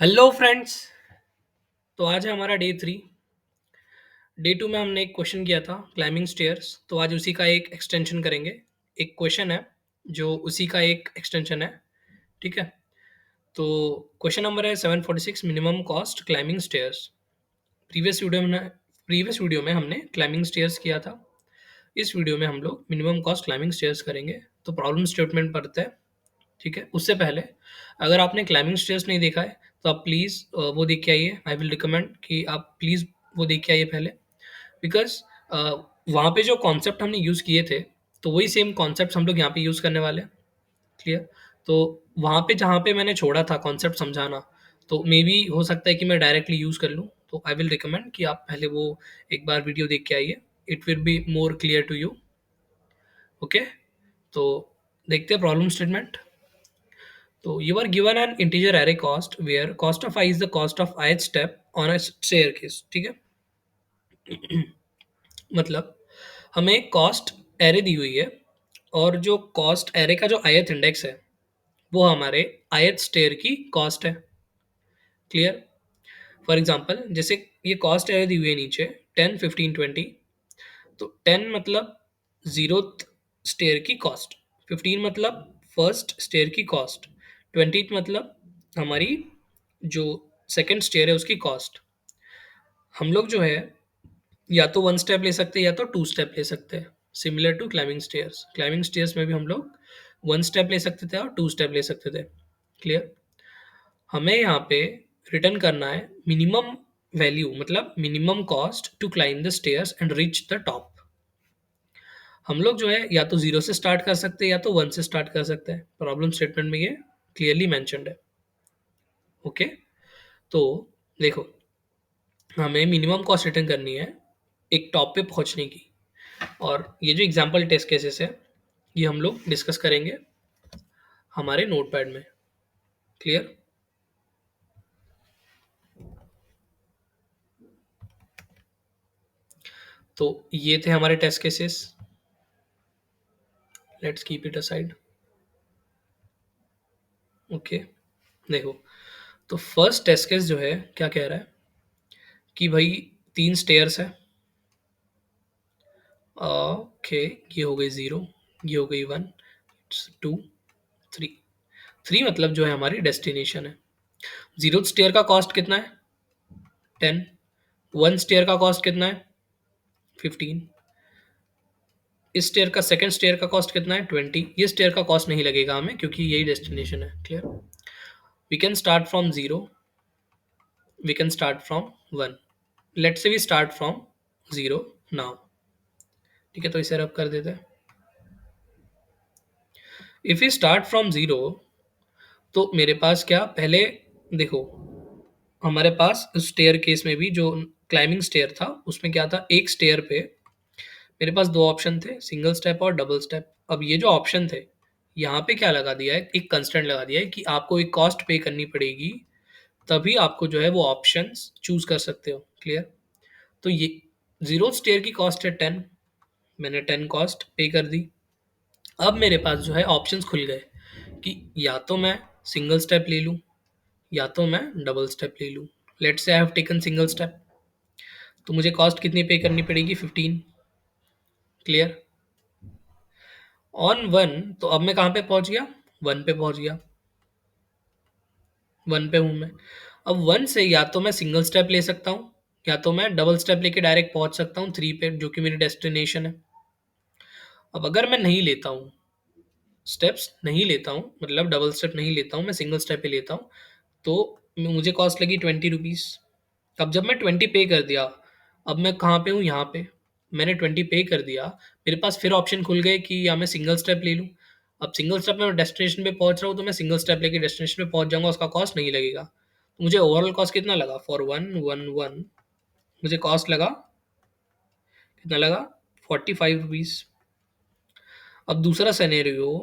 Hello friends. तो आज है हमारा डे 3। डे 2 में हमने एक क्वेश्चन किया था क्लाइंबिंग स्टेयर्स, तो आज उसी का एक एक्सटेंशन करेंगे। एक क्वेश्चन है जो उसी का एक एक्सटेंशन है। ठीक है। तो क्वेश्चन नंबर है 746, minimum cost climbing stairs. Previous video में हमने क्लाइंबिंग स्टेयर्स किया था। इस वीडियो में हम लोग मिनिमम कॉस्ट क्लाइंबिंग स्टेयर्स करेंगे। तो प्रॉब्लम स्टेटमेंट पढ़ते हैं। ठीक है। उससे पहले अगर आपने क्लाइंबिंग स्टेयर्स नहीं देखा है तो आप प्लीज़ वो देख के आइए। आई विल रिकमेंड कि आप प्लीज़ वो देख के आइए पहले, बिकॉज़ वहाँ पे जो कॉन्सेप्ट हमने यूज़ किए थे, तो वही सेम कॉन्सेप्ट्स हम लोग यहाँ पे यूज़ करने वाले हैं। क्लियर? तो वहाँ पे जहाँ पे मैंने छोड़ा था कॉन्सेप्ट समझाना, तो मेबी हो सकता है कि मैं डायरेक्टली यूज़ कर लूँ। तो आई विल रिकमेंड कि आप पहले वो एक बार वीडियो देख के आइए। It will be more clear to you. Okay? तो देखते हैं problem statement. So you are given an integer array cost where cost of I is the cost of ith step on a staircase. ठीक है। मतलब हमें cost array दी हुई है, और जो कॉस्ट एरे का जो ith इंडेक्स है वो हमारे ith स्टेयर की कॉस्ट है। क्लियर? फॉर एग्जांपल जैसे ये कॉस्ट एरे दी हुई है नीचे 10, 15, 20। तो 10 मतलब जीरोथ स्टेयर की कॉस्ट, 15 मतलब फर्स्ट स्टेयर की कॉस्ट, 20 मतलब हमारी जो सेकंड स्टेयर है उसकी कॉस्ट। हम लोग जो है या तो वन स्टेप ले सकते हैं या तो टू स्टेप ले सकते हैं। सिमिलर टू क्लाइंबिंग स्टेयर्स में भी हम लोग वन स्टेप ले सकते थे और टू स्टेप ले सकते थे। क्लियर? हमें यहाँ पे रिटर्न करना है मिनिमम वैल्यू, मतलब minimum cost to climb the stairs and reach the top. हम लोग जो है या तो जीरो से स्टार्ट कर सकते हैं या तो वन से स्टार्ट कर सकते हैं। प्रॉब्लम स्टेटमेंट में ये क्लियरली मैंशनड है। ओके। तो देखो, हमें मिनिमम कॉस्ट रिटर्न करनी है एक टॉप पे पहुंचने की, और ये जो एग्जांपल टेस्ट केसेस है ये हम लोग डिस्कस करेंगे हमारे नोटपैड में। क्लियर? तो ये थे हमारे test cases. Let's keep it aside. Okay. देखो, तो फर्स्ट टेस्ट केस जो है क्या कह रहा है कि भाई तीन स्टेयर्स है। ओके, ये हो गई जीरो, ये हो गई वन, टू, थ्री। थ्री मतलब जो है हमारी डेस्टिनेशन है। जीरो स्टेयर का कॉस्ट कितना है? 10। वन स्टेयर का कॉस्ट कितना है? 15। इस स्टेयर का सेकंड स्टेयर का कॉस्ट कितना है? 20। ये स्टेयर का कॉस्ट नहीं लगेगा हमें क्योंकि यही डेस्टिनेशन है। Clear? We can start from zero, we can start from one. Let's say we start from zero now. ठीक है, तो इसे रब कर देते हैं। If you start from zero, तो मेरे पास क्या पहले देखो, हमारे पास स्टेयर केस में भी जो क्लाइंबिंग स्टेयर था उसमें क्या था, एक स्टेयर पे मेरे पास दो ऑप्शन थे, सिंगल स्टेप और डबल स्टेप। अब ये जो ऑप्शन थे, यहाँ पे क्या लगा दिया है, एक कंस्ट्रेंट लगा दिया है कि आपको एक कॉस्ट पे करनी पड़ेगी, तभी आपको जो है वो ऑप्शंस चूज कर सकते हो। क्लियर? तो ये जीरो स्टेयर की कॉस्ट है 10, मैंने 10 कॉस्ट पे कर दी। अब मेरे पास जो है ऑप्शंस खुल गए कि या तो मैं सिंगल स्टेप ले लूँ या तो मैं डबल स्टेप ले लूँ। Let's say I have taken single step, तो मुझे कॉस्ट कितनी पे करनी पड़ेगी? 15। क्लियर? ऑन वन, तो अब मैं कहाँ पे पहुंच गया? वन पे पहुंच गया। वन पे हूं मैं। अब वन से या तो मैं सिंगल स्टेप ले सकता हूँ या तो मैं डबल स्टेप लेके डायरेक्ट पहुंच सकता हूँ थ्री पे, जो कि मेरी डेस्टिनेशन है। अब अगर मैं नहीं लेता हूँ, स्टेप्स नहीं लेता हूँ, मतलब डबल स्टेप नहीं लेता हूँ, मैं सिंगल स्टेप ही लेता हूँ, तो मुझे कॉस्ट लगी 20 रुपीज़। अब जब मैं 20 पे कर दिया, अब मैं कहाँ पे हूँ? यहाँ पे। मैंने 20 पे कर दिया, मेरे पास फिर ऑप्शन खुल गए कि या मैं सिंगल स्टेप ले लूँ। अब सिंगल स्टेप में मैं डेस्टिनेशन पे पहुँच रहा हूँ, तो मैं सिंगल स्टेप लेके डेस्टिनेशन पे पहुँच जाऊँगा, उसका कॉस्ट नहीं लगेगा। तो मुझे ओवरऑल कॉस्ट कितना लगा? फॉर वन वन वन मुझे कॉस्ट लगा, कितना लगा? 45 रुपीज़। अब दूसरा सिनेरियो,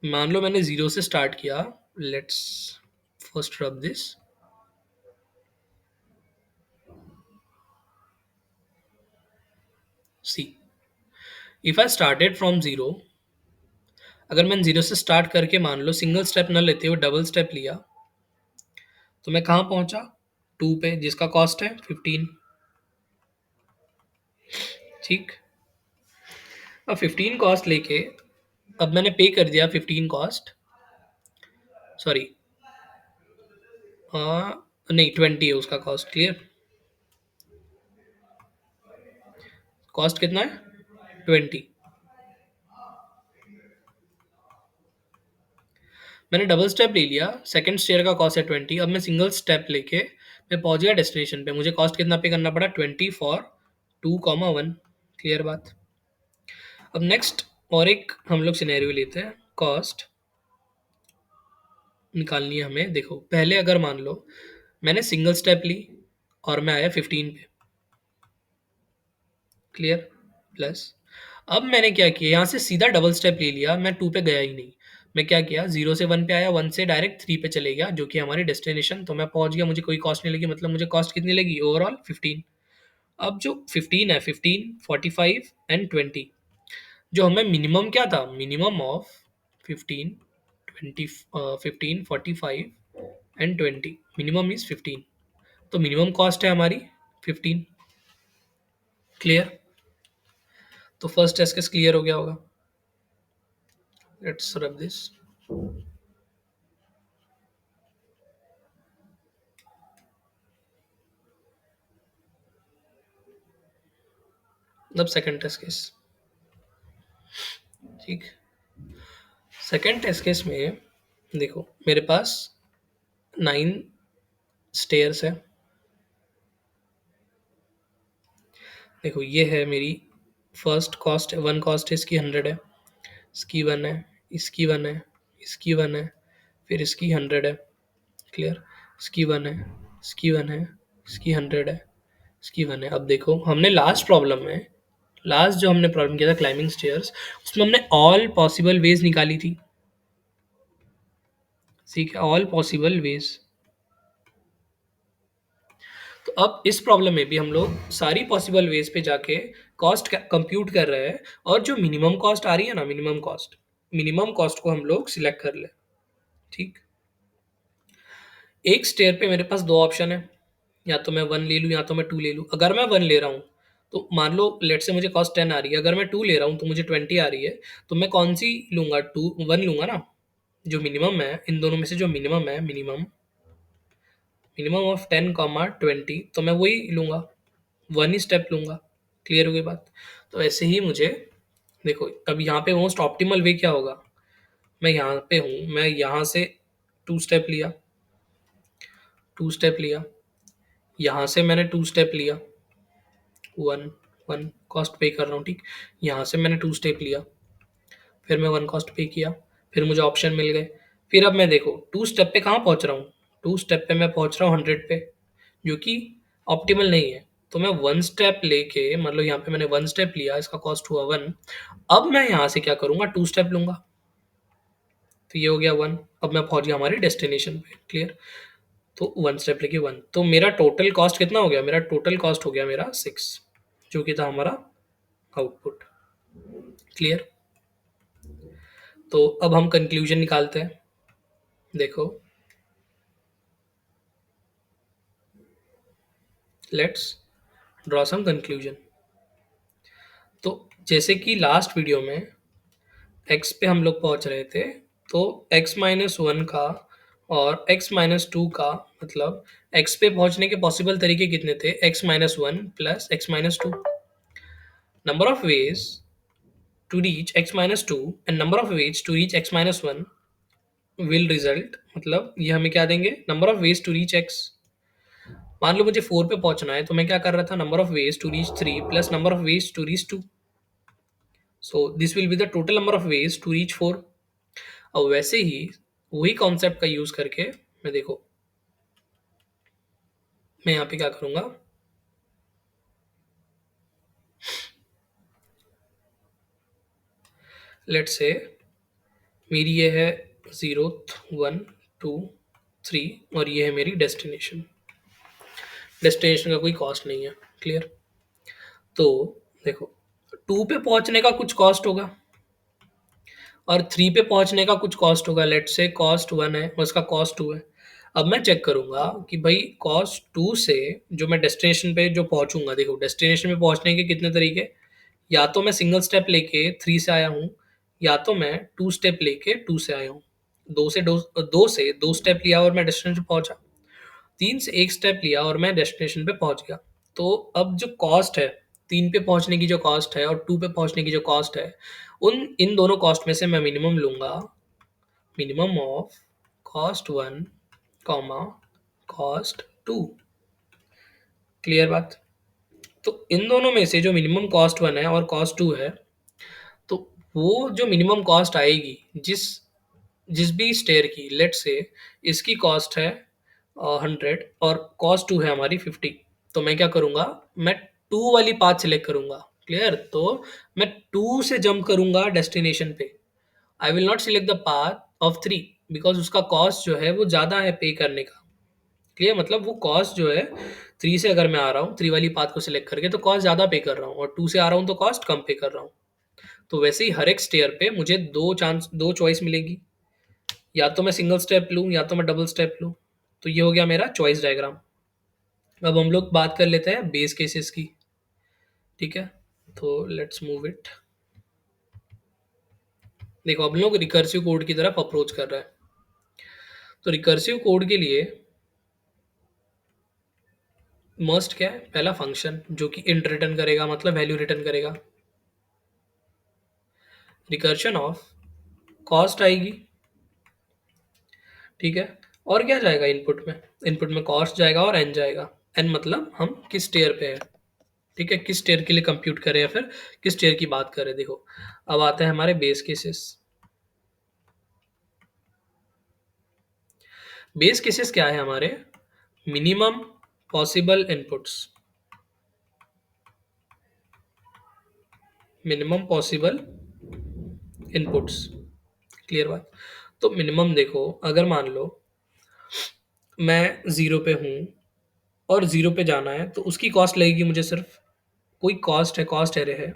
मान लो मैंने ज़ीरो से स्टार्ट किया। Let's first rub this. See, if I started from zero, अगर मैंने ज़ीरो से स्टार्ट करके मान लो सिंगल स्टेप ना लेते हुए डबल स्टेप लिया, तो मैं कहाँ पहुंचा? 2 पे, जिसका कॉस्ट है 15। ठीक। अब 15 कॉस्ट लेके, अब मैंने पे कर दिया 15 कॉस्ट, सॉरी, नहीं 20 है उसका कॉस्ट। क्लियर? कॉस्ट कितना है? 20। मैंने डबल स्टेप ले लिया, सेकंड स्टेयर का कॉस्ट है 20। अब मैं सिंगल स्टेप लेके मैं पहुंच गया डेस्टिनेशन पे। मुझे कॉस्ट कितना पे करना पड़ा? 20 फॉर 2, 1। क्लियर बात? अब नेक्स्ट और एक हम लोग सिनेरियो लेते हैं। कॉस्ट निकालनी है हमें। देखो, पहले अगर मान लो मैंने सिंगल स्टेप ली और मैं आया 15 पे। क्लियर? प्लस अब मैंने क्या किया, यहाँ से सीधा डबल स्टेप ले लिया, मैं 2 पे गया ही नहीं। मैं क्या किया, 0 से 1 पे आया, 1 से डायरेक्ट 3 पे चले गया, जो कि हमारी डेस्टिनेशन। तो मैं पहुंच गया, मुझे कोई कॉस्ट नहीं लगी। मतलब मुझे कॉस्ट कितनी लगी ओवरऑल? 15। अब जो 15 है, 15, 45 एंड 20, जो हमें मिनिमम क्या था, minimum of 15, 20, 15, 45 and 20, minimum is 15। तो मिनिमम कॉस्ट है हमारी 15। क्लियर? तो फर्स्ट टेस्ट केस क्लियर हो गया होगा। Let's rub this. अब सेकंड टेस्ट केस। ठीक। सेकंड टेस्ट केस में देखो, मेरे पास 9 स्टेयर्स है। देखो, ये है मेरी फर्स्ट कॉस्ट, 1 कॉस्ट है इसकी 100 है, इसकी 1 है, इसकी 1 है, इसकी 1 है, फिर इसकी 100 है। क्लियर? इसकी 1 है, इसकी 1 है, इसकी 100 है, इसकी 1 है। अब देखो, हमने लास्ट प्रॉब्लम में, लास्ट जो हमने प्रॉब्लम किया था क्लाइंबिंग स्टेयर्स, उसमें हमने ऑल पॉसिबल वेज निकाली थी। ठीक है, ऑल पॉसिबल वेज। तो अब इस प्रॉब्लम में भी हम लोग सारी पॉसिबल वेज पे जाके कॉस्ट कंप्यूट कर रहे हैं, और जो मिनिमम कॉस्ट आ रही है ना, मिनिमम कॉस्ट को हम लोग सिलेक्ट कर ले। ठीक। एक स्टेयर पे मेरे पास दो ऑप्शन है, या तो मैं 1 ले लूँ या तो मैं 2 ले लूँ। अगर मैं 1 ले रहा हूँ तो मान लो लेट से मुझे कॉस्ट 10 आ रही है, अगर मैं 2 ले रहा हूँ तो मुझे 20 आ रही है। तो मैं कौन सी लूंगा? 1 लूंगा ना, जो मिनिमम है इन दोनों में से, जो मिनिमम है, मिनिमम ऑफ 10, 20, तो मैं वही लूंगा, 1 ही स्टेप लूंगा। क्लियर हो गई बात? तो ऐसे ही मुझे, देखो अब यहाँ पे मोस्ट ऑप्टिमल वे क्या होगा, मैं यहाँ पे हूँ, मैं यहाँ से 2 स्टेप लिया, 2 स्टेप लिया, यहाँ से मैंने 2 स्टेप लिया, 1 कॉस्ट पे कर रहा हूँ। ठीक। यहाँ से मैंने 2 स्टेप लिया, फिर मैं 1 कॉस्ट पे किया, फिर मुझे ऑप्शन मिल गए। फिर अब मैं देखो 2 स्टेप पे कहाँ पहुँच रहा हूँ, 2 स्टेप पे मैं पहुँच रहा हूँ 100 पे, जो कि ऑप्टिमल नहीं है। तो मैं 1 स्टेप लेके, मतलब यहाँ पे मैंने 1 स्टेप लिया, इसका कॉस्ट हुआ 1। अब मैं यहाँ से क्या करूँगा, 2 स्टेप लूँगा, तो ये हो गया 1। अब मैं पहुँच गया हमारे डेस्टिनेशन पे। क्लियर? तो 1 स्टेप लेके 1, तो मेरा टोटल कॉस्ट कितना हो गया, मेरा टोटल कॉस्ट हो गया मेरा 6, जो कि था हमारा आउटपुट। क्लियर? तो अब हम कंक्लूजन निकालते हैं। देखो, लेट्स ड्रॉ सम कंक्लूजन। तो जैसे कि लास्ट वीडियो में x पे हम लोग पहुंच रहे थे, तो x-1 का और x-2 का, मतलब x पे पहुंचने के पॉसिबल तरीके कितने थे, x-1 plus x-2। Number of ways to reach x-2 and number of ways to reach x-1 will result, मतलब ये हमें क्या देंगे, number of ways to reach x। मान लो मुझे 4 पे पहुंचना है, तो मैं क्या कर रहा था, number of ways to reach 3 plus number of ways to reach 2। So this will be the total number of ways to reach 4। अब वैसे ही वही कॉन्सेप्ट का यूज करके मैं, देखो मैं यहाँ पे क्या करूँगा, लेट्स से मेरी ये है 0, 1, 2, 3, और ये है मेरी डेस्टिनेशन। डेस्टिनेशन का कोई कॉस्ट नहीं है। क्लियर? तो देखो, 2 पे पहुंचने का कुछ कॉस्ट होगा और 3 पे पहुंचने का कुछ कॉस्ट होगा। लेट्स से कॉस्ट 1 है, उसका कॉस्ट 2 है। अब मैं चेक करूँगा कि भाई कॉस 2 से जो मैं डेस्टिनेशन पे जो पहुँचूँगा, देखो डेस्टिनेशन पे पहुँचने के कितने तरीके, या तो मैं सिंगल स्टेप लेके 3 से आया हूँ, या तो मैं 2 स्टेप लेके 2 से आया हूँ। 2 से 2 स्टेप लिया और मैं डेस्टिनेशन पहुँचा। 3 से 1 स्टेप लिया और मैं डेस्टिनेशन पे पहुँच गया। तो अब जो कॉस्ट है, 3 पे पहुँचने की जो कॉस्ट है और 2 पे पहुँचने की जो कॉस्ट है, उन इन दोनों कॉस्ट में से मैं मिनिमम लूँगा, minimum of cost 1, cost 2। Clear बात? तो इन दोनों में से जो मिनिमम कॉस्ट 1 है और कॉस्ट 2 है, तो वो जो मिनिमम कॉस्ट आएगी जिस जिस भी स्टेयर की, लेट्स से इसकी कॉस्ट है 100 और कॉस्ट 2 है हमारी 50, तो मैं क्या करूँगा, मैं 2 वाली पाथ सिलेक्ट करूँगा। क्लियर? तो मैं 2 से जंप करूँगा डेस्टिनेशन पे। I will not select the path of 3 because उसका कॉस्ट जो है वो ज़्यादा है पे करने का। क्लियर? मतलब वो कॉस्ट जो है 3 से अगर मैं आ रहा हूँ, 3 वाली पाथ को सिलेक्ट करके तो कॉस्ट ज़्यादा पे कर रहा हूँ और 2 से आ रहा हूँ तो कॉस्ट कम पे कर रहा हूँ। तो वैसे ही हर एक स्टेयर पे मुझे 2 चॉइस मिलेगी। या तो मैं सिंगल स्टेप लूँ या तो मैं डबल स्टेप लूँ। तो ये हो गया मेरा चॉइस डायग्राम। अब हम लोग बात कर लेते हैं बेस केसेस की। ठीक है? तो लेट्स मूव इट। देखो अब हम लोग रिकर्सिव कोड की तरफ अप्रोच कर रहे हैं। तो रिकर्सिव कोड के लिए मस्ट क्या है? पहला फंक्शन जो कि इंट रिटर्न करेगा, मतलब वैल्यू रिटर्न करेगा। रिकर्शन ऑफ कॉस्ट आएगी। ठीक है? और क्या जाएगा इनपुट में? इनपुट में कॉस्ट जाएगा और एन जाएगा। एन मतलब हम किस टेयर पे हैं। ठीक है? किस टेयर के लिए कंप्यूट करें या फिर किस टेयर की बात करें। देखो अब आते हैं हमारे बेस केसेस। बेस केसेस क्या है हमारे? Minimum possible inputs, minimum possible inputs. Clear बात? तो मिनिमम देखो, अगर मान लो मैं जीरो पे हूँ और जीरो पे जाना है तो उसकी कॉस्ट लगेगी मुझे सिर्फ, कोई कॉस्ट है, कॉस्ट एरे है,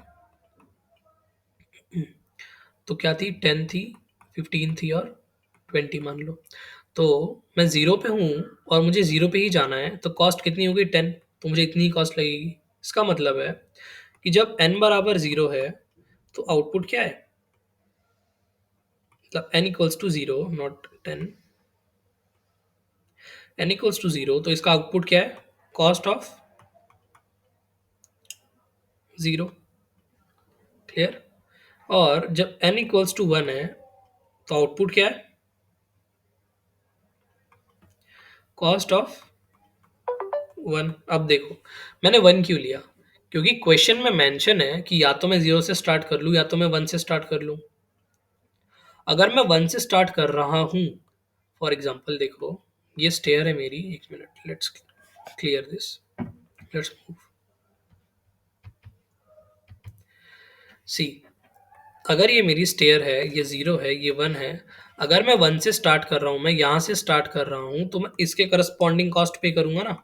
तो क्या थी, 10 थी, 15 थी और 20 मान लो। तो मैं ज़ीरो पे हूँ और मुझे ज़ीरो पे ही जाना है तो कॉस्ट कितनी होगी, 10। तो मुझे इतनी ही कॉस्ट लगेगी। इसका मतलब है कि जब n बराबर ज़ीरो है तो आउटपुट क्या है, मतलब n equals to zero, not 10, n equals to zero, तो इसका आउटपुट क्या है, कॉस्ट ऑफ ज़ीरो। क्लियर? और जब n इक्वल्स टू 1 है तो आउटपुट क्या है, कॉस्ट ऑफ 1। अब देखो मैंने 1 क्यों लिया, क्योंकि क्वेश्चन में मेंशन है कि या तो मैं 0 से स्टार्ट कर लूँ या तो मैं 1 से स्टार्ट कर लूँ। अगर मैं 1 से स्टार्ट कर रहा हूँ, फॉर एग्जांपल देखो ये स्टेयर है मेरी, एक minute, let's clear this, let's move. See, अगर ये मेरी स्टेयर है, ये 0 है, ये 1 है, अगर मैं 1 से स्टार्ट कर रहा हूँ, मैं यहाँ से स्टार्ट कर रहा हूँ, तो मैं इसके करस्पॉन्डिंग कॉस्ट पे करूँगा ना।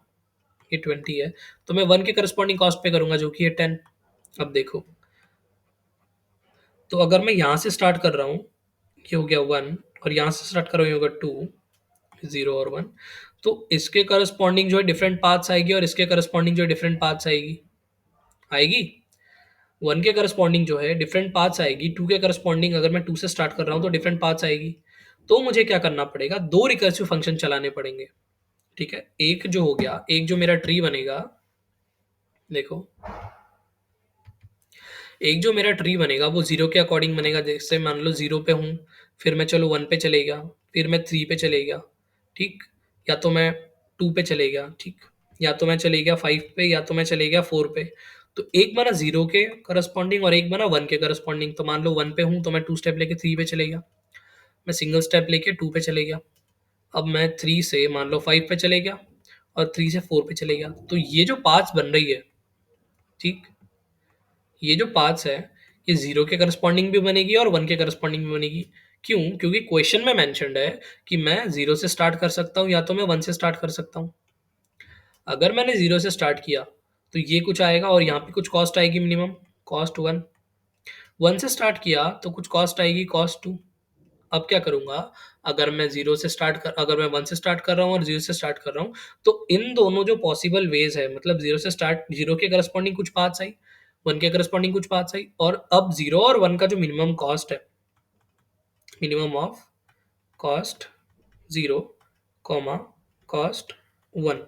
ये 20 है तो मैं 1 के करस्पॉन्डिंग कॉस्ट पे करूँगा जो कि है 10। अब देखो, तो अगर मैं यहाँ से स्टार्ट कर रहा हूँ, ये हो गया 1, और यहाँ से स्टार्ट कर रहा हूँ, ये होगा 2, 0 और 1, तो इसके करस्पॉन्डिंग जो है डिफरेंट पाथ्स आएगी और इसके करस्पॉन्डिंग जो है डिफरेंट पाथ्स आएगी। आएगी 1 के करस्पॉन्डिंग जो है डिफरेंट पाथ्स आएगी, 2 के करस्पॉन्डिंग अगर मैं 2 से स्टार्ट कर रहा हूँ तो डिफरेंट पाथ्स आएगी। तो मुझे क्या करना पड़ेगा, 2 रिकर्सिव फंक्शन चलाने पड़ेंगे। ठीक है? एक जो हो गया, एक जो मेरा ट्री बनेगा, देखो एक जो मेरा ट्री बनेगा वो ज़ीरो के अकॉर्डिंग बनेगा। जैसे मान लो ज़ीरो पे हूँ, फिर मैं चलो 1 पे चले गया, फिर मैं 3 पे चले गया, ठीक? या तो मैं 2 पे चले गया, ठीक? या तो मैं चले गया 5 पे, या तो मैं चले गया 4 पे। तो एक बना 0 के करस्पॉन्डिंग और एक बना 1 के करस्पॉन्डिंग। तो मान लो 1 पे हूँ तो मैं 2 स्टेप लेके 3 पे चले गया, मैं सिंगल स्टेप लेके 2 पे चले गया। अब मैं 3 से मान लो 5 पे चले गया और 3 से 4 पे चले गया। तो ये जो पाथ्स बन रही है, ठीक? ये जो पाथ्स है, ये 0 के करस्पॉन्डिंग भी बनेगी और 1 के करस्पॉन्डिंग भी बनेगी। क्यों? क्योंकि क्वेश्चन में मेंशन्ड है कि मैं 0 से स्टार्ट कर सकता हूँ या तो मैं 1 से स्टार्ट कर सकता हूँ। अगर मैंने 0 से स्टार्ट किया तो ये कुछ आएगा और यहाँ पे कुछ कॉस्ट आएगी, मिनिमम कॉस्ट 1। 1 से स्टार्ट किया तो कुछ कॉस्ट आएगी, कॉस्ट 2। अब क्या करूँगा, अगर मैं 1 से स्टार्ट कर रहा हूँ और 0 से स्टार्ट कर रहा हूँ, तो इन दोनों जो पॉसिबल वेज़ है, मतलब 0 के करस्पॉन्डिंग कुछ पाथ्स आई, 1 के करस्पॉन्डिंग कुछ पाथ्स आई, और अब 0 और 1 का जो मिनिमम कॉस्ट है, मिनिमम ऑफ कॉस्ट 0, कॉस्ट 1,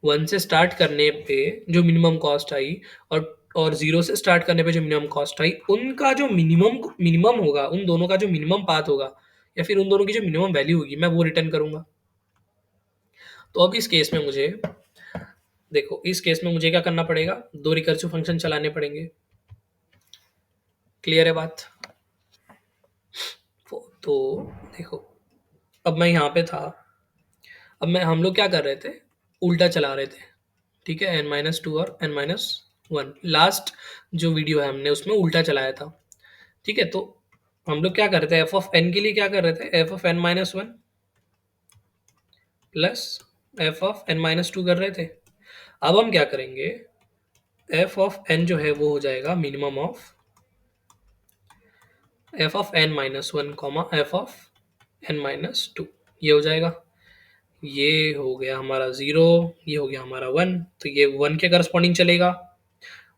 1 से स्टार्ट करने पे जो मिनिमम कॉस्ट आई, और 0 से स्टार्ट करने पे जो मिनिमम कॉस्ट आई, उनका जो मिनिमम मिनिमम होगा, उन दोनों का जो मिनिमम पाथ होगा, या फिर उन दोनों की जो मिनिमम वैल्यू होगी, मैं वो रिटर्न करूँगा। तो अब इस केस में मुझे देखो, इस केस में मुझे क्या करना पड़ेगा? 2 रिकर्सिव फंक्शन चलाने पड़ेंगे। क्लियर है बात? तो देखो, अब मैं यहाँ पे था, अब मैं हम लोग क्या कर रहे थे? उल्टा चला रहे थे, ठीक है? n-2 और n-1, लास्ट जो वीडियो है हमने उसमें उल्टा चलाया था, ठीक है? तो हम लोग क्या कर रहे थे? एफ ऑफ एन के लिए क्या कर रहे थे? F of n-1 plus F of n-2 कर रहे थे। अब हम क्या करेंगे? एफ ऑफ एन जो है वो हो जाएगा minimum of F of n-1 comma F of n-2, ये हो जाएगा। ये हो गया हमारा 0, ये हो गया हमारा 1, तो ये 1 के करस्पॉन्डिंग चलेगा,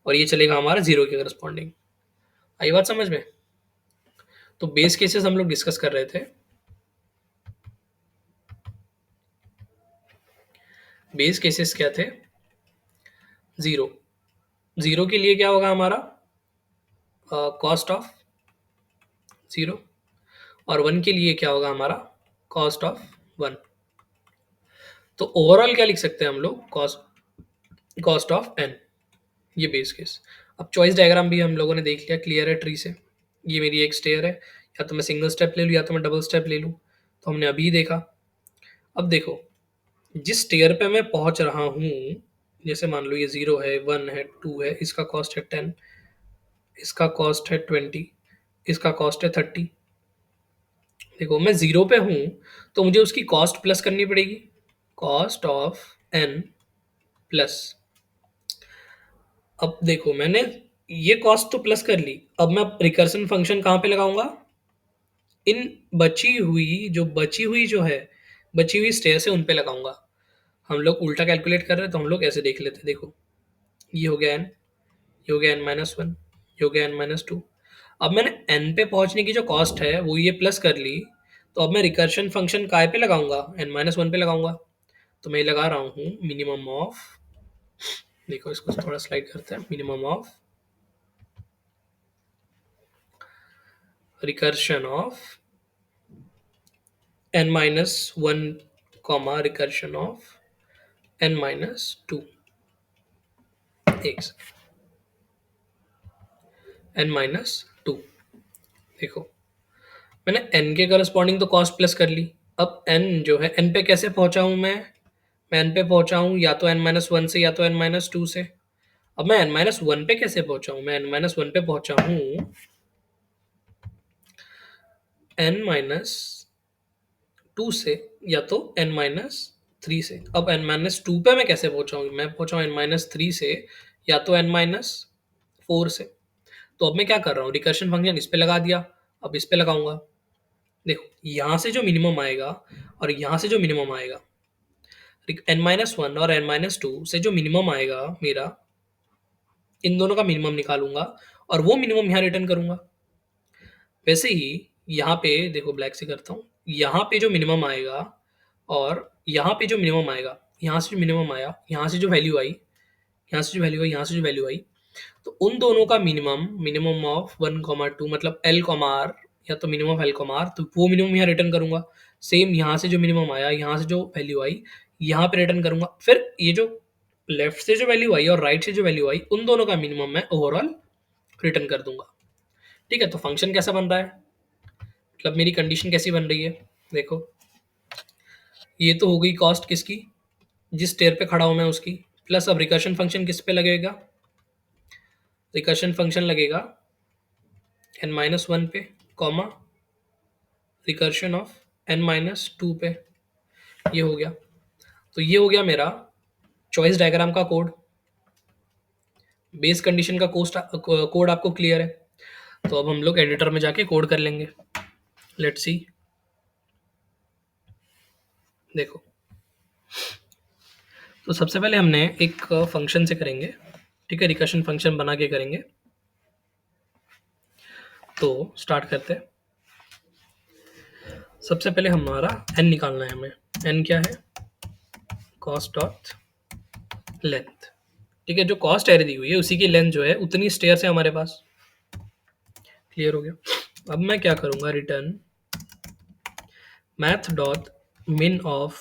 और ये चलेगा हमारा 0 के करस्पॉन्डिंग। आई बात समझ में? तो बेस केसेस हम लोग डिस्कस कर रहे थे। बेस केसेस क्या थे? 0, 0 के लिए क्या होगा हमारा? कॉस्ट ऑफ 0, और 1 के लिए क्या होगा हमारा? Cost of 1। तो ओवरऑल क्या लिख सकते हैं हम लोग? कॉस्ट ऑफ n, ये बेस केस। अब चॉइस डायग्राम भी हम लोगों ने देख लिया, क्लियर है ट्री से। ये मेरी एक स्टेयर है, या तो मैं सिंगल स्टेप ले लूँ या तो मैं डबल स्टेप ले लूँ, तो हमने अभी देखा। अब देखो, जिस स्टेयर पे मैं पहुंच रहा हूँ, जैसे मान लो ये 0 है, 1 है, 2 है, इसका कॉस्ट है 10, इसका कॉस्ट है 20, इसका कॉस्ट है 30। देखो, मैं 0 पे हूँ, तो मुझे उसकी कॉस्ट प्लस करनी पड़ेगी, कॉस्ट ऑफ n प्लस। अब देखो, मैंने ये कॉस्ट तो प्लस कर ली, अब मैं रिकर्सन फंक्शन कहाँ पे लगाऊंगा? इन बची हुई स्टेयर से उन पे लगाऊंगा। हम लोग उल्टा कैलकुलेट कर रहे हैं, तो हम लोग ऐसे देख लेते हैं। देखो, ये हो गया n, ये हो गया n-1, ये हो गया n-2। अब मैंने n पे पहुंचने की जो कॉस्ट है वो ये प्लस कर ली, तो अब मैं रिकर्शन फंक्शन काय पे लगाऊंगा? n-1 पे लगाऊंगा। तो मैं लगा रहा हूँ मिनिमम ऑफ, देखो इसको थोड़ा स्लाइड करते हैं, minimum of recursion of n-1 comma recursion of n-2, एक n-2। देखो, मैंने n के करस्पॉन्डिंग तो कॉस्ट प्लस कर ली। अब n जो है, n पे कैसे पहुंचा हूं मैं n पे पहुंचा हूं या तो n-1 से या तो n-2 से। अब मैं n-1 पे कैसे पहुंचा हूं? मैं n-1 पे पहुंचा हूं n-2 से या तो n-3 से। अब n-2 पे मैं कैसे पहुंचा हूं? मैं पहुंचा हूं n-3 से या तो n-4 से। तो अब मैं क्या कर रहा हूँ? रिकर्शन फंक्शन इस पे लगा दिया, अब इस पे लगाऊंगा। देखो, यहाँ से जो मिनिमम आएगा और यहाँ से जो मिनिमम आएगा, n-1 और n-2 से जो मिनिमम आएगा मेरा, इन दोनों का मिनिमम निकालूंगा और वो मिनिमम यहाँ रिटर्न करूंगा। वैसे ही यहाँ पे देखो, ब्लैक से करता हूँ, यहाँ पे जो मिनिमम आएगा और यहाँ पे जो मिनिमम आएगा, यहाँ से जो मिनिमम आया, यहाँ से जो वैल्यू आई, यहाँ से जो वैल्यू आई, यहाँ से जो वैल्यू आई, तो उन दोनों का मिनिमम ऑफ 1, 2, मतलब L, R, या तो मिनिमम L, R, तो वो मिनिमम यहाँ रिटर्न करूंगा। सेम यहाँ से जो मिनिमम आया, यहाँ से जो वैल्यू आई, यहाँ पे रिटर्न करूंगा। फिर ये जो लेफ्ट से जो वैल्यू आई और राइट से जो वैल्यू आई, उन दोनों का मिनिमम मैं ओवरऑल रिटर्न कर दूंगा। ठीक है? तो फंक्शन कैसा बन रहा है, मतलब मेरी कंडीशन कैसी बन रही है? देखो, ये तो हो गई कॉस्ट किसकी? जिस स्टेयर पे खड़ा हूं मैं उसकी, प्लस अब रिकर्शन फंक्शन किस पे लगेगा? रिकर्शन फंक्शन लगेगा n-1 पे, कॉमा रिकर्शन ऑफ n-2 पे। ये हो गया। तो ये हो गया मेरा चॉइस डायग्राम का कोड। बेस कंडीशन का कोड आपको क्लियर है? तो अब हम लोग एडिटर में जाके कोड कर लेंगे। Let's see. देखो, तो सबसे पहले हमने एक फंक्शन से करेंगे, ठीक है, रिकर्शन फंक्शन बना के करेंगे। तो स्टार्ट करते हैं। सबसे पहले हमारा n निकालना है हमें। n क्या है? कॉस्ट डॉट लेंथ, ठीक है, जो कॉस्ट एरे दी हुई है उसी की लेंथ जो है उतनी स्टेयर्स है हमारे पास। क्लियर हो गया? अब मैं क्या करूंगा, रिटर्न मैथ डॉट मिन ऑफ,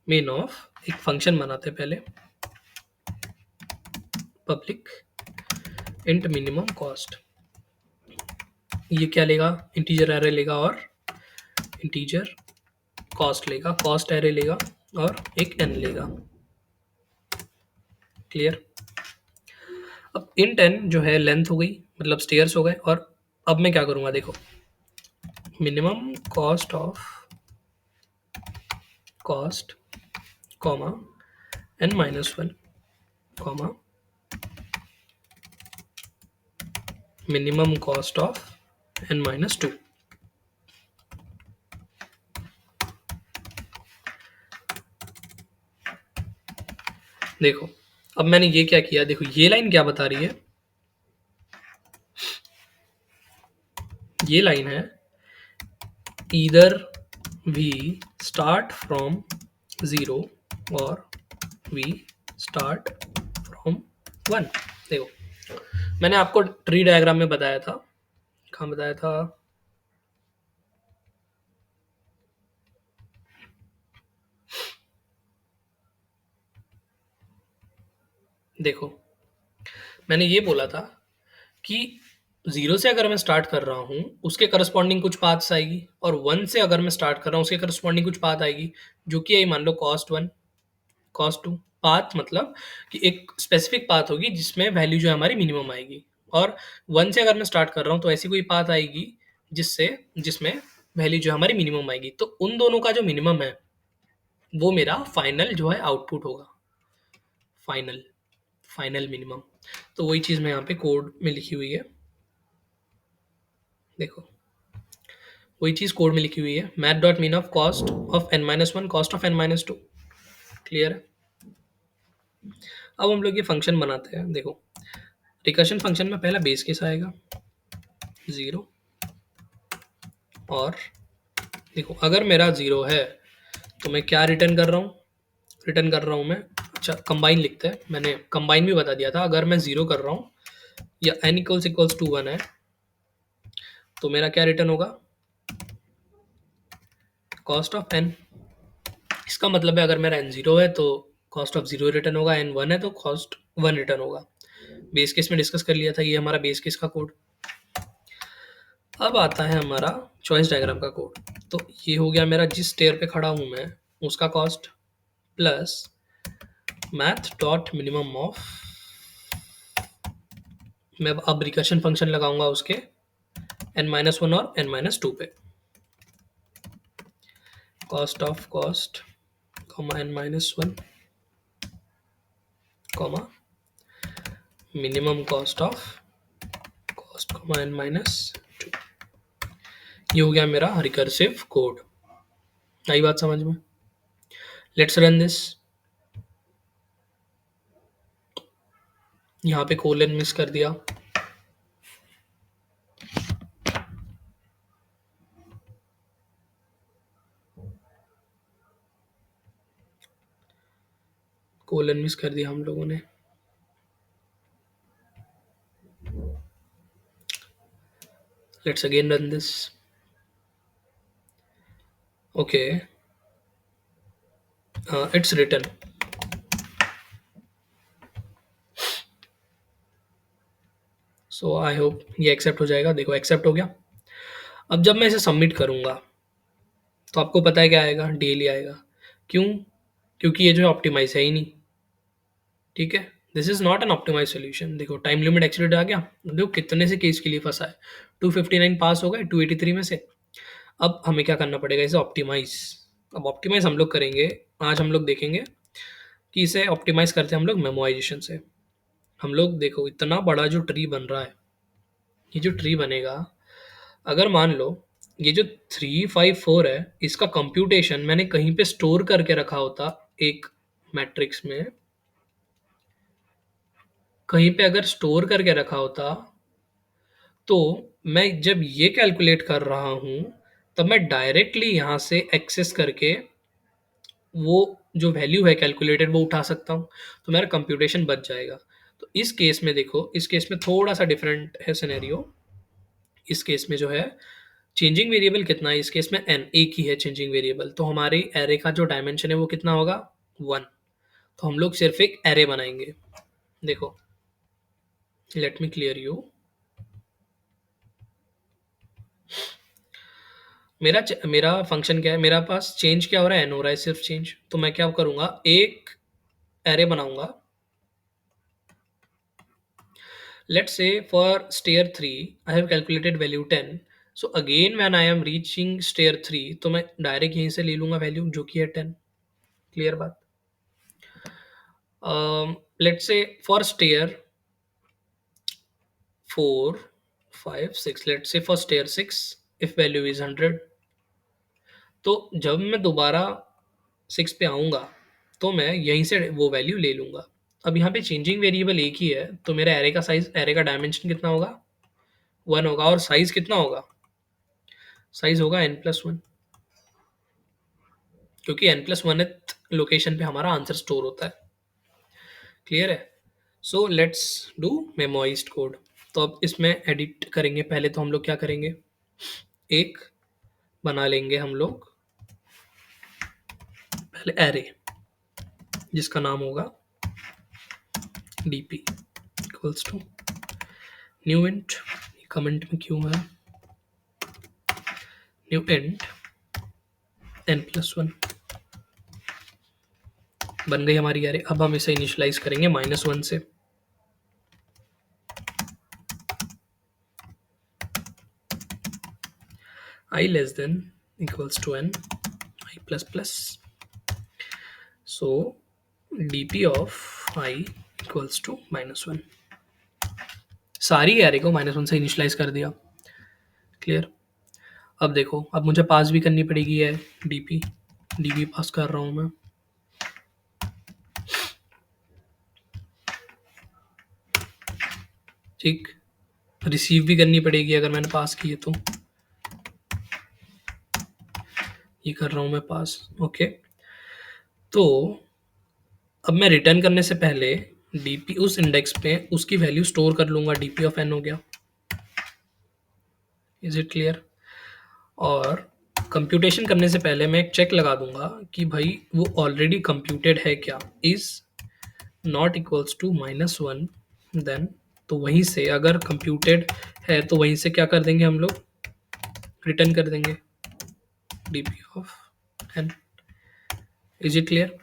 मिन ऑफ एक फंक्शन बनाते हैं पहले, पब्लिक इंट मिनिमम कॉस्ट। ये क्या लेगा? इंटीजर एरे लेगा और इंटीजर कॉस्ट लेगा, कॉस्ट एरे लेगा और एक n लेगा। क्लियर? अब इंट n जो है लेंथ हो गई, मतलब स्टेयर्स हो गए। और अब मैं क्या करूंगा, देखो, minimum cost of cost comma n-1 comma minimum cost of n-2। देखो, अब मैंने ये क्या किया, देखो ये लाइन क्या बता रही है, ये लाइन है ईदर वी स्टार्ट फ्रॉम 0 और वी स्टार्ट फ्रॉम 1। देखो, मैंने आपको ट्री डायग्राम में बताया था, कहाँ बताया था, देखो मैंने ये बोला था कि 0 से अगर मैं स्टार्ट कर रहा हूँ उसके करस्पॉन्डिंग कुछ पाथ्स आएगी, और 1 से अगर मैं स्टार्ट कर रहा हूँ उसके करस्पॉन्डिंग कुछ पाथ आएगी, जो कि यही मान लो कॉस्ट 1 कॉस्ट 2। पाथ मतलब कि एक स्पेसिफिक पाथ होगी जिसमें वैल्यू जो है हमारी मिनिमम आएगी, और 1 से अगर मैं स्टार्ट कर रहा हूँ तो ऐसी कोई पाथ आएगी जिससे जिसमें वैल्यू जो हमारी मिनिमम आएगी। तो उन दोनों का जो मिनिमम है वो मेरा फाइनल जो है आउटपुट होगा, फाइनल फाइनल मिनिमम। तो वही चीज़ मैं यहाँ पे कोड में लिखी हुई है, देखो वही चीज़ कोड में लिखी हुई है, math dot mean of cost of n-1 cost of n-2। Clear है? अब हम लोग ये फंक्शन बनाते हैं। देखो, रिकर्शन फंक्शन में पहला बेस केस आएगा 0, और देखो अगर मेरा 0 है तो मैं क्या रिटर्न कर रहा हूँ, रिटर्न कर रहा हूँ मैं, अच्छा कंबाइन लिखते हैं, मैंने कंबाइन भी बता दिया था। अगर मैं 0 कर रहा हूँ या n इक्वल्स टू 1 है तो मेरा क्या रिटर्न होगा, कॉस्ट ऑफ n। इसका मतलब है अगर मेरा n 0 है तो कॉस्ट ऑफ 0 रिटर्न होगा, n 1 है तो कॉस्ट 1 रिटर्न होगा। बेस केस में डिस्कस कर लिया था, ये हमारा बेस केस का कोड। अब आता है हमारा चॉइस डायग्राम का कोड। तो ये हो गया मेरा, जिस स्टेयर पे खड़ा हूं मैं उसका cost, plus math dot minimum of, मैं अब रिकर्शन फंक्शन लगाऊंगा उसके n-1 और n-2 पे, cost of cost comma n-1 comma minimum cost of cost comma n-2। ये हो गया मेरा रिकर्सिव कोड। आई बात समझ में? Let's run this. यहाँ पे कोलन मिस कर दिया, कोलन मिस कर दिया हम लोगों ने। Let's again run this. Okay, it's return. So I hope ये एक्सेप्ट हो जाएगा। देखो एक्सेप्ट हो गया। अब जब मैं इसे सबमिट करूंगा तो आपको पता है क्या आएगा, डेली आएगा। क्यों? क्योंकि ये जो है ऑप्टिमाइज है ही नहीं, ठीक है, this is not an optimise solution. देखो टाइम लिमिट एक्सीडेंट आ गया, देखो कितने से केस के लिए फंसा है, 259 पास हो गए 283 में से। अब हमें क्या करना पड़ेगा, इसे ऑप्टिमाइज। अब ऑप्टिमाइज हम लोग करेंगे, आज हम लोग देखेंगे कि इसे ऑप्टिमाइज करते हैं हम लोग मेमोराइजेशन से। हम लोग देखो इतना बड़ा जो ट्री बन रहा है, ये जो ट्री बनेगा, अगर मान लो ये जो 354 है, इसका कंप्यूटेशन मैंने कहीं पे स्टोर करके रखा होता, एक मैट्रिक्स में, कहीं पे अगर स्टोर करके रखा होता, तो मैं जब ये कैलकुलेट कर रहा हूँ, तब मैं डायरेक्टली यहाँ से एक्सेस करके वो जो वैल्यू है कैलकुलेटेड वो उठा सकता हूँ, तो मेरा कंप्यूटेशन बच जाएगा। तो इस केस में देखो, इस केस में थोड़ा सा डिफरेंट है सिनेरियो। इस केस में जो है, चेंजिंग वेरिएबल कितना है इस केस में, एन, एक ही है चेंजिंग वेरिएबल, तो हमारे एरे का जो डायमेंशन है वो कितना होगा, वन। तो हम लोग सिर्फ एक एरे बनाएंगे। देखो, लेट मी क्लियर यू। मेरा फंक्शन क्या है, मेरा पास चेंज क्या हो रहा है, एन हो रहा है सिर्फ चेंज। तो मैं क्या करूंगा, एक एरे बनाऊंगा। Let's say for stair 3, I have calculated value 10. So again when I am reaching stair 3, तो मैं डायरेक्ट यहीं से ले लूंगा वैल्यू जो कि है 10। क्लियर बात। Let's say for stair 4, 5, 6, let's say for stair 6, if value is 100, तो जब मैं दोबारा 6 पे आऊंगा, तो मैं यहीं से वो वैल्यू ले लूंगा। अब यहाँ पे चेंजिंग वेरिएबल एक ही है, तो मेरा एरे का साइज, एरे का डायमेंशन कितना होगा, 1 होगा। और साइज कितना होगा, साइज होगा n+1, क्योंकि n+1 लोकेशन पे हमारा आंसर स्टोर होता है। क्लियर है। So let's do memoized code. तो अब इसमें एडिट करेंगे। पहले तो हम लोग क्या करेंगे, एक बना लेंगे हम लोग पहले एरे, जिसका नाम होगा dp equals to new int, comment में क्यों है, न्यू इंट n+1। बन गई हमारी एरे। अब हम इसे इनिशियलाइज करेंगे -1 से। I less than equals to n, I plus plus. So dp of I equals to -1। सारी एरे को -1 से इनिशियलाइज कर दिया। क्लियर। अब देखो, अब मुझे पास भी करनी पड़ेगी है डीपी, डीपी पास कर रहा हूं मैं। ठीक, रिसीव भी करनी पड़ेगी अगर मैंने पास की है तो। ये कर रहा हूं मैं पास। ओके, तो अब मैं रिटर्न करने से पहले डीपी उस इंडेक्स पे उसकी वैल्यू स्टोर कर लूंगा। डीपी ऑफ एन हो गया। Is it clear. और कंप्यूटेशन करने से पहले मैं एक चेक लगा दूंगा कि भाई वो ऑलरेडी कंप्यूटेड है क्या। Is not equals to -1, then तो वहीं से अगर कंप्यूटेड है तो वहीं से क्या कर देंगे हम लोग, रिटर्न कर देंगे DP of n. Is it clear.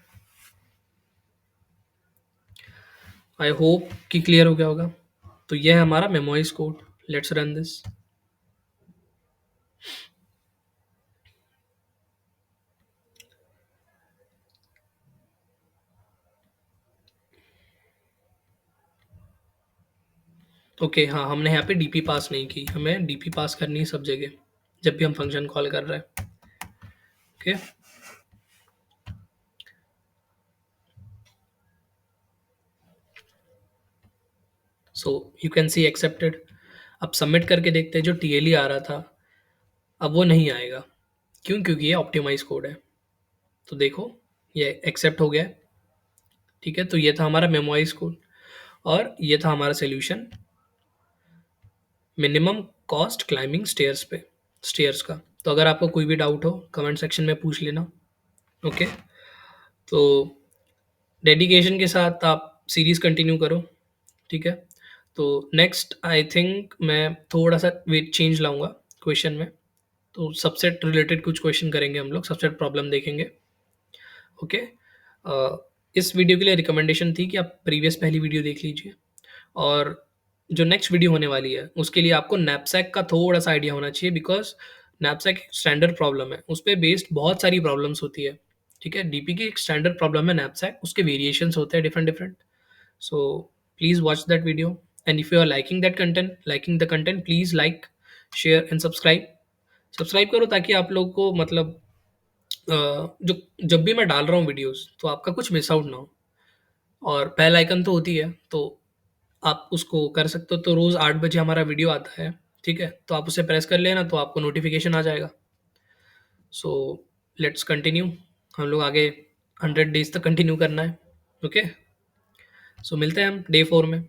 I hope कि क्लियर हो गया होगा। तो यह है हमारा memoize code. Let's run this. Okay, हाँ, हमने यहाँ पे डीपी पास नहीं की, हमें डीपी पास करनी है सब जगह जब भी हम फंक्शन कॉल कर रहे हैं। Okay, so you can see accepted. अब सबमिट करके देखते हैं, जो टीएलई आ रहा था अब वो नहीं आएगा। क्यों, क्योंकि ये ऑप्टिमाइज कोड है। तो देखो, ये एक्सेप्ट हो गया है। ठीक है, तो ये था हमारा मेमोइज कोड और ये था हमारा solution, minimum cost climbing stairs पे, स्टेयर्स का। तो अगर आपको कोई भी डाउट हो कमेंट सेक्शन में पूछ लेना। ओके, तो डेडिकेशन के साथ आप सीरीज़ कंटिन्यू करो। ठीक है, तो नेक्स्ट आई थिंक मैं थोड़ा सा वेट चेंज लाऊंगा क्वेश्चन में। तो सबसेट रिलेटेड कुछ क्वेश्चन करेंगे हम लोग, सबसेट प्रॉब्लम देखेंगे। ओके, इस वीडियो के लिए रिकमेंडेशन थी कि आप प्रीवियस पहली वीडियो देख लीजिए, और जो नेक्स्ट वीडियो होने वाली है उसके लिए आपको नैपसैक का थोड़ा सा आइडिया होना चाहिए, बिकॉज नैपसैक एक स्टैंडर्ड प्रॉब्लम है, उस पर बेस्ड बहुत सारी प्रॉब्लम्स होती है। ठीक है, डीपी की एक स्टैंडर्ड प्रॉब्लम है नैपसैक, उसके वेरिएशंस होते हैं different different. So please watch that video. And if you are liking that content, liking the content, please like, share, and subscribe. Subscribe करो ताकि आप लोग को मतलब जो जब भी मैं डाल रहा हूँ वीडियोज़ तो आपका कुछ मिस आउट ना हो। और बेल आइकन तो होती है, तो आप उसको कर सकते हो, तो रोज़ 8 बजे हमारा वीडियो आता है, ठीक है? तो आप उसे प्रेस कर लेना तो आपको नोटिफ़िकेशन आ जाएगा। सो लेट्स कंटिन्यू, हम लोग आगे 100 डेज़ तक कंटिन्यू करना है, ओके? सो मिलते हैं हम डे 4 में।